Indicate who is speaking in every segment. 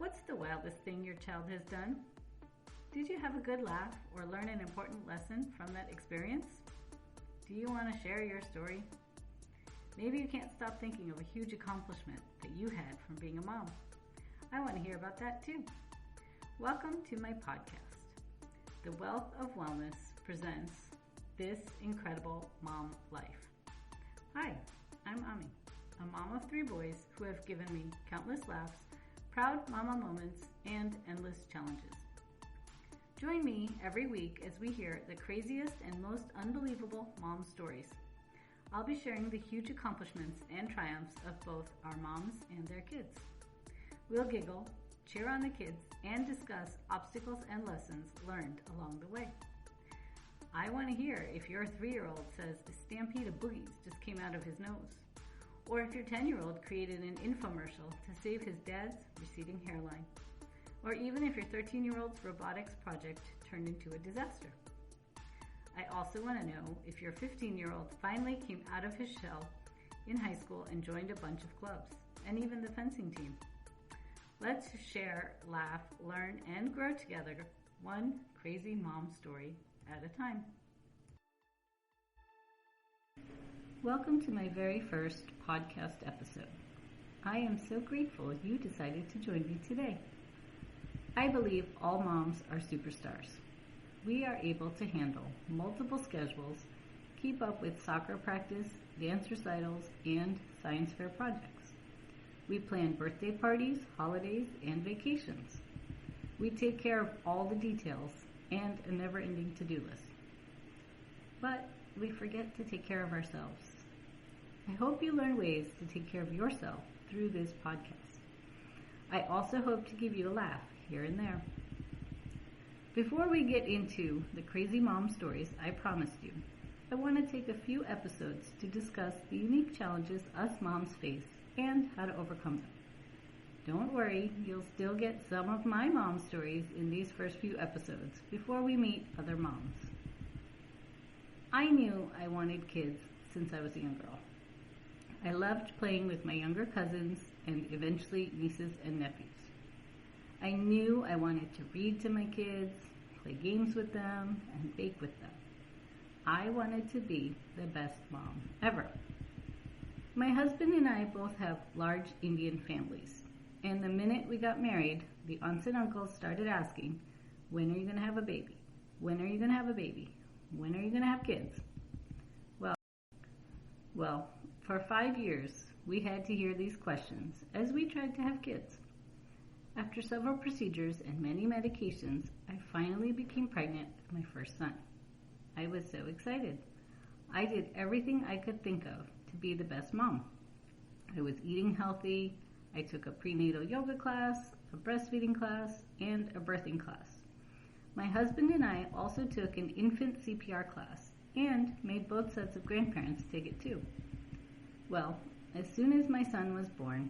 Speaker 1: What's the wildest thing your child has done? Did you have a good laugh or learn an important lesson from that experience? Do you want to share your story? Maybe you can't stop thinking of a huge accomplishment that you had from being a mom. I want to hear about that too. Welcome to my podcast. The Wealth of Wellness presents This Incredible Mom Life. Hi, I'm Ami, a mom of 3 boys who have given me countless laughs, proud mama moments, and endless challenges. Join me every week as we hear the craziest and most unbelievable mom stories. I'll be sharing the huge accomplishments and triumphs of both our moms and their kids. We'll giggle, cheer on the kids, and discuss obstacles and lessons learned along the way. I want to hear if your 3-year-old says a stampede of boogies just came out of his nose, or if your 10-year-old created an infomercial to save his dad's receding hairline, or even if your 13-year-old's robotics project turned into a disaster. I also want to know if your 15-year-old finally came out of his shell in high school and joined a bunch of clubs, and even the fencing team. Let's share, laugh, learn, and grow together, one crazy mom story at a time. Welcome to my very first podcast episode. I am so grateful you decided to join me today. I believe all moms are superstars. We are able to handle multiple schedules, keep up with soccer practice, dance recitals, and science fair projects. We plan birthday parties, holidays, and vacations. We take care of all the details and a never-ending to-do list. But we forget to take care of ourselves. I hope you learn ways to take care of yourself through this podcast. I also hope to give you a laugh here and there. Before we get into the crazy mom stories I promised you, I want to take a few episodes to discuss the unique challenges us moms face and how to overcome them. Don't worry, you'll still get some of my mom stories in these first few episodes before we meet other moms. I knew I wanted kids since I was a young girl. I loved playing with my younger cousins and eventually nieces and nephews. I knew I wanted to read to my kids, play games with them, and bake with them. I wanted to be the best mom ever. My husband and I both have large Indian families, and the minute we got married, the aunts and uncles started asking, "When are you going to have a baby? When are you going to have a baby? When are you going to have kids?" Well, for 5 years, we had to hear these questions as we tried to have kids. After several procedures and many medications, I finally became pregnant with my first son. I was so excited. I did everything I could think of to be the best mom. I was eating healthy. I took a prenatal yoga class, a breastfeeding class, and a birthing class. My husband and I also took an infant CPR class and made both sets of grandparents take it too. Well, as soon as my son was born,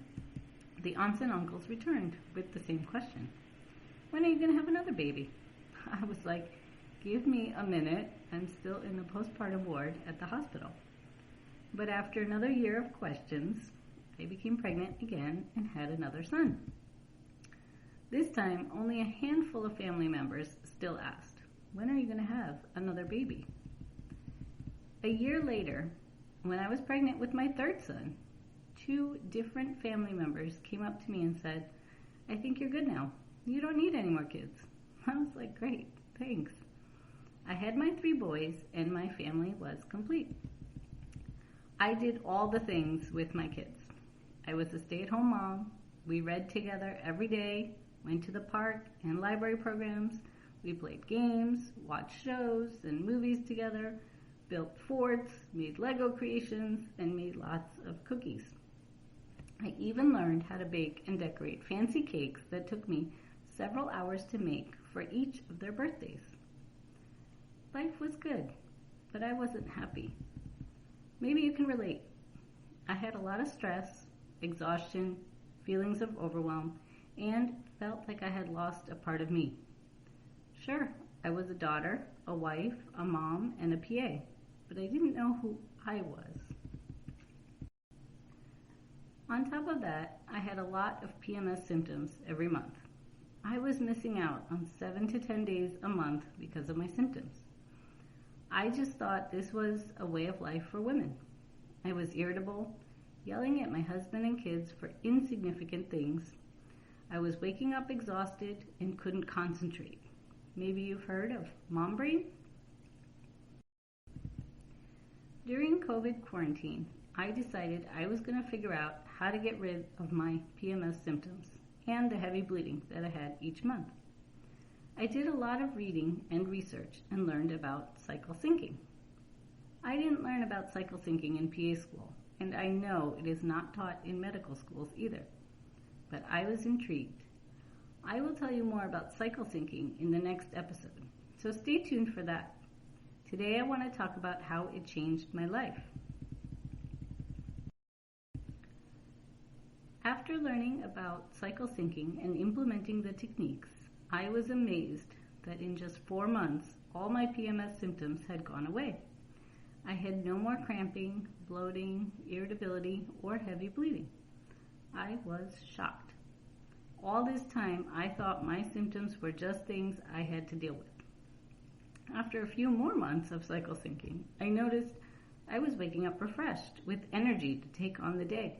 Speaker 1: the aunts and uncles returned with the same question. "When are you going to have another baby?" I was like, "Give me a minute. I'm still in the postpartum ward at the hospital." But after another year of questions, I became pregnant again and had another son. This time, only a handful of family members still asked, "When are you going to have another baby?" A year later, when I was pregnant with my third son, 2 different family members came up to me and said, "I think you're good now. You don't need any more kids." I was like, "Great, thanks." I had my 3 boys and my family was complete. I did all the things with my kids. I was a stay-at-home mom. We read together every day, went to the park and library programs. We played games, watched shows and movies together, built forts, made Lego creations, and made lots of cookies. I even learned how to bake and decorate fancy cakes that took me several hours to make for each of their birthdays. Life was good, but I wasn't happy. Maybe you can relate. I had a lot of stress, exhaustion, feelings of overwhelm, and felt like I had lost a part of me. Sure, I was a daughter, a wife, a mom, and a PA, but I didn't know who I was. On top of that, I had a lot of PMS symptoms every month. I was missing out on 7 to 10 days a month because of my symptoms. I just thought this was a way of life for women. I was irritable, yelling at my husband and kids for insignificant things. I was waking up exhausted and couldn't concentrate. Maybe you've heard of mom brain? During COVID quarantine, I decided I was going to figure out how to get rid of my PMS symptoms and the heavy bleeding that I had each month. I did a lot of reading and research and learned about cycle syncing. I didn't learn about cycle syncing in PA school, and I know it is not taught in medical schools either, but I was intrigued. I will tell you more about cycle syncing in the next episode, so stay tuned for that. Today I want to talk about how it changed my life. After learning about cycle syncing and implementing the techniques, I was amazed that in just 4 months, all my PMS symptoms had gone away. I had no more cramping, bloating, irritability, or heavy bleeding. I was shocked. All this time, I thought my symptoms were just things I had to deal with. After a few more months of cycle syncing, I noticed I was waking up refreshed, with energy to take on the day.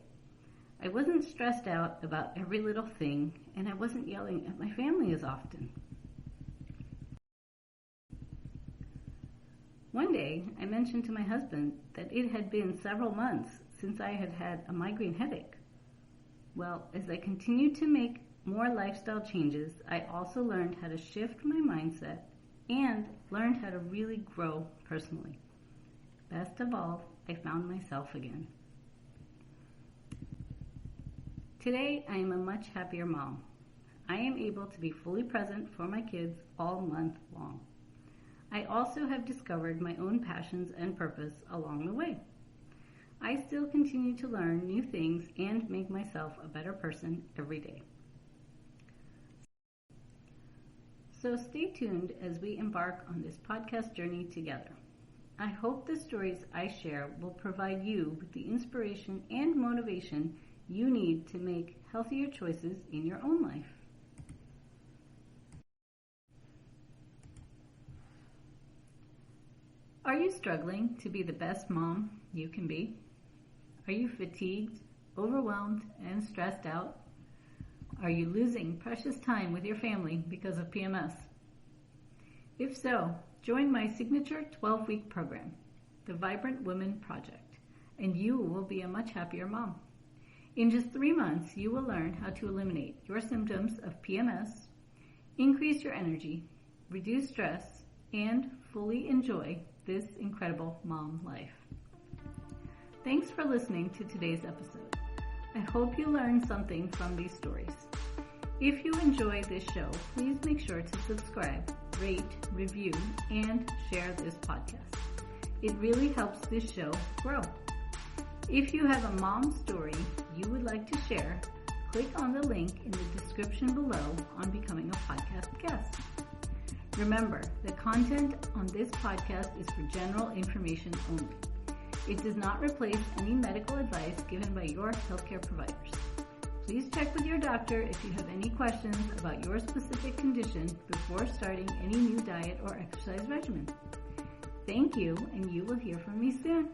Speaker 1: I wasn't stressed out about every little thing, and I wasn't yelling at my family as often. One day, I mentioned to my husband that it had been several months since I had had a migraine headache. Well, as I continued to make more lifestyle changes, I also learned how to shift my mindset and learned how to really grow personally. Best of all, I found myself again. Today, I am a much happier mom. I am able to be fully present for my kids all month long. I also have discovered my own passions and purpose along the way. I still continue to learn new things and make myself a better person every day. So stay tuned as we embark on this podcast journey together. I hope the stories I share will provide you with the inspiration and motivation you need to make healthier choices in your own life. Are you struggling to be the best mom you can be? Are you fatigued, overwhelmed, and stressed out? Are you losing precious time with your family because of PMS? If so, join my signature 12-week program, the Vibrant Women Project, and you will be a much happier mom. In just 3 months, you will learn how to eliminate your symptoms of PMS, increase your energy, reduce stress, and fully enjoy this incredible mom life. Thanks for listening to today's episode. I hope you learned something from these stories. If you enjoy this show, please make sure to subscribe, rate, review, and share this podcast. It really helps this show grow. If you have a mom story you would like to share, click on the link in the description below on becoming a podcast guest. Remember, the content on this podcast is for general information only. It does not replace any medical advice given by your healthcare providers. Please check with your doctor if you have any questions about your specific condition before starting any new diet or exercise regimen. Thank you, and you will hear from me soon.